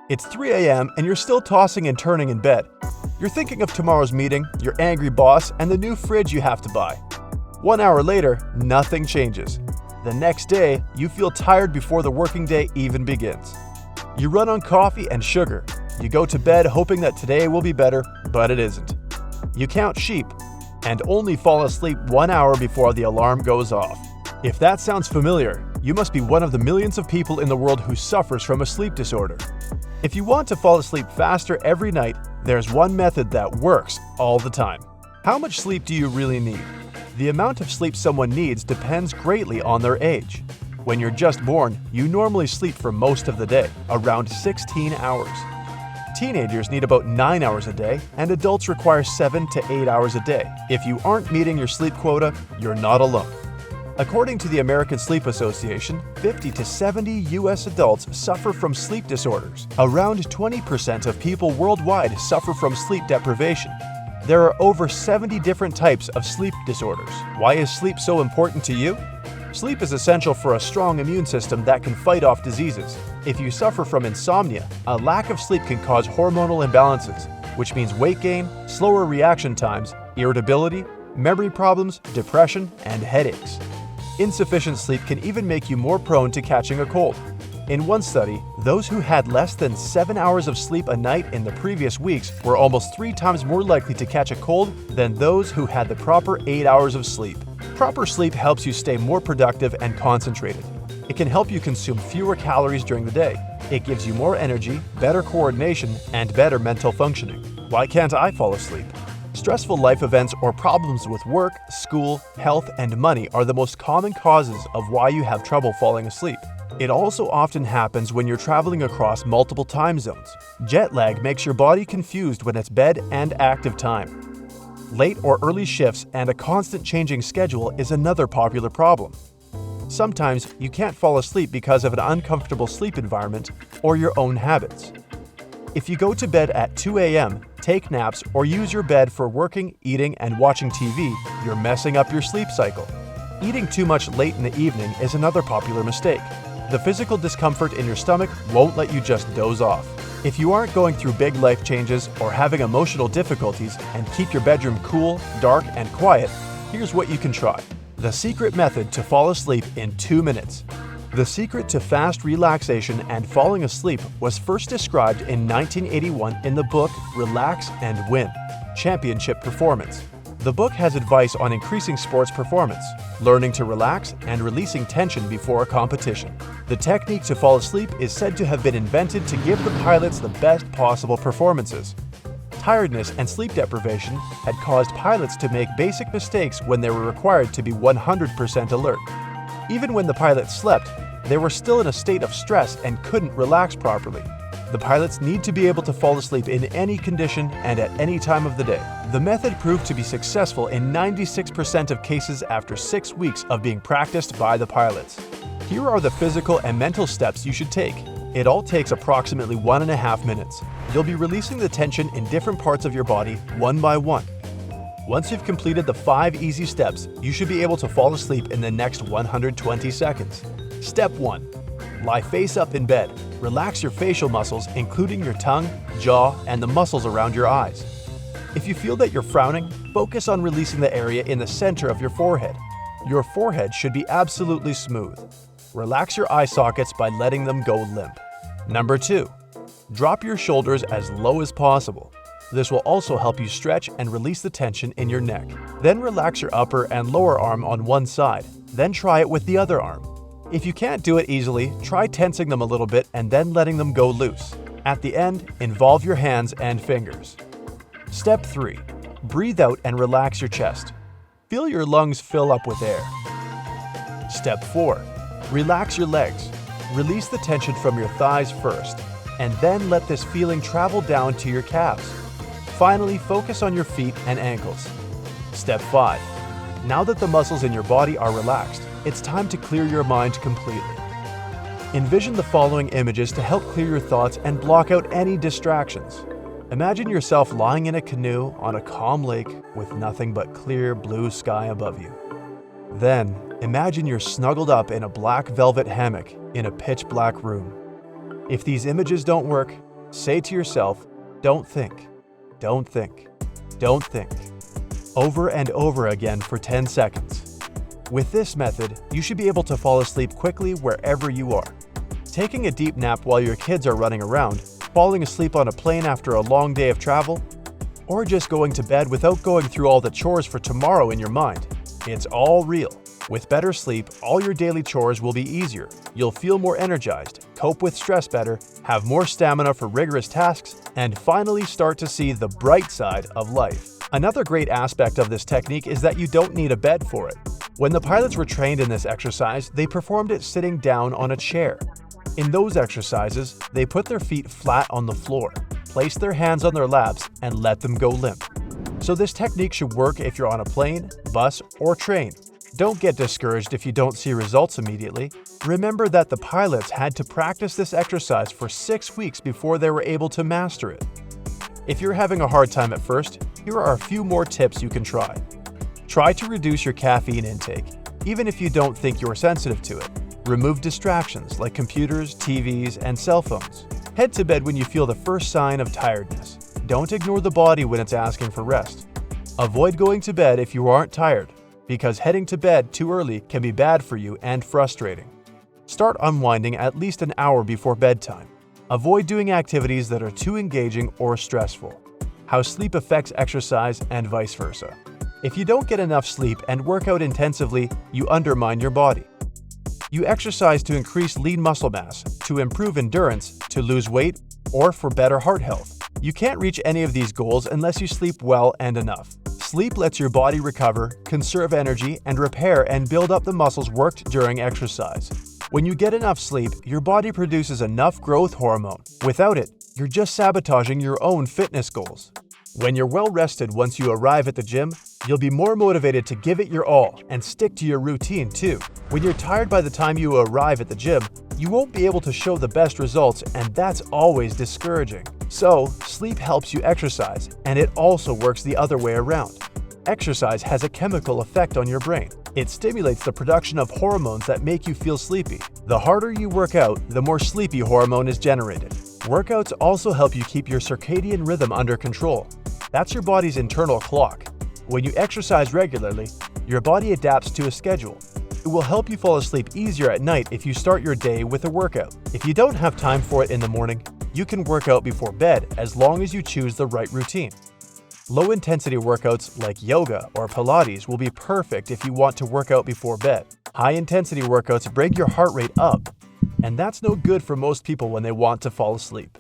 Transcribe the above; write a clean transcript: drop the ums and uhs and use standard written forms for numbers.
It's 3 a.m. and you're still tossing and turning in bed. You're thinking of tomorrow's meeting, your angry boss, and the new fridge you have to buy. 1 hour later, nothing changes. The next day, you feel tired before the working day even begins. You run on coffee and sugar. You go to bed hoping that today will be better, but it isn't. You count sheep and only fall asleep 1 hour before the alarm goes off. If that sounds familiar, you must be one of the millions of people in the world who suffers from a sleep disorder. If you want to fall asleep faster every night, there's one method that works all the time. How much sleep do you really need? The amount of sleep someone needs depends greatly on their age. When you're just born, you normally sleep for most of the day, around 16 hours. Teenagers need about 9 hours a day, and adults require 7 to 8 hours a day. If you aren't meeting your sleep quota, you're not alone. According to the American Sleep Association, 50 to 70 U.S. adults suffer from sleep disorders. Around 20% of people worldwide suffer from sleep deprivation. There are over 70 different types of sleep disorders. Why is sleep so important to you? Sleep is essential for a strong immune system that can fight off diseases. If you suffer from insomnia, a lack of sleep can cause hormonal imbalances, which means weight gain, slower reaction times, irritability, memory problems, depression, and headaches. Insufficient sleep can even make you more prone to catching a cold. In one study, those who had less than 7 hours of sleep a night in the previous weeks were almost 3 times more likely to catch a cold than those who had the proper 8 hours of sleep. Proper sleep helps you stay more productive and concentrated. It can help you consume fewer calories during the day. It gives you more energy, better coordination, and better mental functioning. Why can't I fall asleep? Stressful life events or problems with work, school, health, and money are the most common causes of why you have trouble falling asleep. It also often happens when you're traveling across multiple time zones. Jet lag makes your body confused when it's bed and active time. Late or early shifts and a constant changing schedule is another popular problem. Sometimes you can't fall asleep because of an uncomfortable sleep environment or your own habits. If you go to bed at 2 a.m., take naps, or use your bed for working, eating, and watching TV, you're messing up your sleep cycle. Eating too much late in the evening is another popular mistake. The physical discomfort in your stomach won't let you just doze off. If you aren't going through big life changes or having emotional difficulties and keep your bedroom cool, dark, and quiet, here's what you can try. The secret method to fall asleep in 2 minutes. The secret to fast relaxation and falling asleep was first described in 1981 in the book Relax and Win: Championship Performance. The book has advice on increasing sports performance, learning to relax, and releasing tension before a competition. The technique to fall asleep is said to have been invented to give the pilots the best possible performances. Tiredness and sleep deprivation had caused pilots to make basic mistakes when they were required to be 100% alert. Even when the pilots slept, they were still in a state of stress and couldn't relax properly. The pilots need to be able to fall asleep in any condition and at any time of the day. The method proved to be successful in 96% of cases after 6 weeks of being practiced by the pilots. Here are the physical and mental steps you should take. It all takes approximately 1.5 minutes. You'll be releasing the tension in different parts of your body one by one. Once you've completed the 5 easy steps, you should be able to fall asleep in the next 120 seconds. Step 1. Lie face up in bed. Relax your facial muscles, including your tongue, jaw, and the muscles around your eyes. If you feel that you're frowning, focus on releasing the area in the center of your forehead. Your forehead should be absolutely smooth. Relax your eye sockets by letting them go limp. Number 2. Drop your shoulders as low as possible. This will also help you stretch and release the tension in your neck. Then relax your upper and lower arm on one side. Then try it with the other arm. If you can't do it easily, try tensing them a little bit and then letting them go loose. At the end, involve your hands and fingers. Step 3. Breathe out and relax your chest. Feel your lungs fill up with air. Step 4. Relax your legs. Release the tension from your thighs first, and then let this feeling travel down to your calves. Finally, focus on your feet and ankles. Step 5. Now that the muscles in your body are relaxed, it's time to clear your mind completely. Envision the following images to help clear your thoughts and block out any distractions. Imagine yourself lying in a canoe on a calm lake with nothing but clear blue sky above you. Then, imagine you're snuggled up in a black velvet hammock in a pitch black room. If these images don't work, Say to yourself, don't think, don't think, don't think, over and over again for 10 seconds. With this method, you should be able to fall asleep quickly wherever you are. Taking a deep nap while your kids are running around, falling asleep on a plane after a long day of travel, or just going to bed without going through all the chores for tomorrow in your mind. It's all real. With better sleep, all your daily chores will be easier. You'll feel more energized, cope with stress better, have more stamina for rigorous tasks, and finally start to see the bright side of life. Another great aspect of this technique is that you don't need a bed for it. When the pilots were trained in this exercise, they performed it sitting down on a chair. In those exercises, they put their feet flat on the floor, placed their hands on their laps, and let them go limp. So this technique should work if you're on a plane, bus, or train. Don't get discouraged if you don't see results immediately. Remember that the pilots had to practice this exercise for 6 weeks before they were able to master it. If you're having a hard time at first, here are a few more tips you can try. Try to reduce your caffeine intake, even if you don't think you're sensitive to it. Remove distractions like computers, TVs, and cell phones. Head to bed when you feel the first sign of tiredness. Don't ignore the body when it's asking for rest. Avoid going to bed if you aren't tired, because heading to bed too early can be bad for you and frustrating. Start unwinding at least an hour before bedtime. Avoid doing activities that are too engaging or stressful. How sleep affects exercise and vice versa. If you don't get enough sleep and work out intensively, you undermine your body. You exercise to increase lean muscle mass, to improve endurance, to lose weight, or for better heart health. You can't reach any of these goals unless you sleep well and enough. Sleep lets your body recover, conserve energy, and repair and build up the muscles worked during exercise. When you get enough sleep, your body produces enough growth hormone. Without it, you're just sabotaging your own fitness goals. When you're well rested once you arrive at the gym, you'll be more motivated to give it your all and stick to your routine too. When you're tired by the time you arrive at the gym, you won't be able to show the best results, and that's always discouraging. So, sleep helps you exercise, and it also works the other way around. Exercise has a chemical effect on your brain. It stimulates the production of hormones that make you feel sleepy. The harder you work out, the more sleepy hormone is generated. Workouts also help you keep your circadian rhythm under control. That's your body's internal clock. When you exercise regularly, your body adapts to a schedule. It will help you fall asleep easier at night if you start your day with a workout. If you don't have time for it in the morning, you can work out before bed as long as you choose the right routine. Low-intensity workouts like yoga or Pilates will be perfect if you want to work out before bed. High-intensity workouts bring your heart rate up, and that's no good for most people when they want to fall asleep.